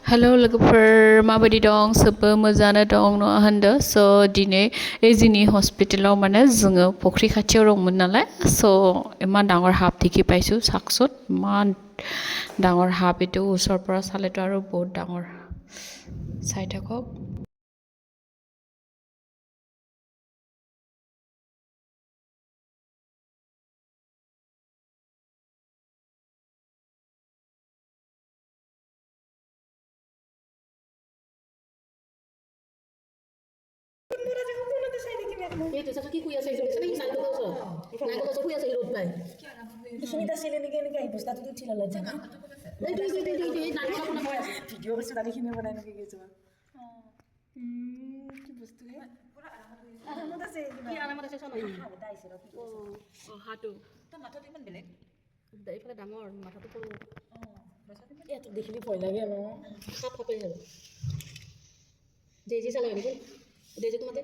Hello लोगोफोर माबायदि दं सोबो मोजाङानो दं नङा होनदो स' दिनै जोंनि हस्पिटालाव माने जोङो फुख्रि खाथियाव दंमोन नालाय स' ইমান ডাঙৰ সাপ দেখি পাইছোঁ চাকচোন ইমান ডাঙৰ সাপ এইটো ওচৰৰ পৰা চালেতো আৰু বহুত ডাঙৰ চাই থাকক Itu sasa ki kuya sai sai sai nago so. Nago so kuya sai rot pai. Sunika sile nige posta tu chila la jana. Nago ko na Video bas tadi kini bana nige gitu. Ki bostu hai? Alamat ase ki alamat আছে শোনা dai sira. O হাটু To matha iman beleg. এইফালে ডাঙৰ মাথাটো সৰু এটো দেখিলি ভয় লাগে ন। সাপ সাপে যাব যে চালে নেকি যে তোমাতে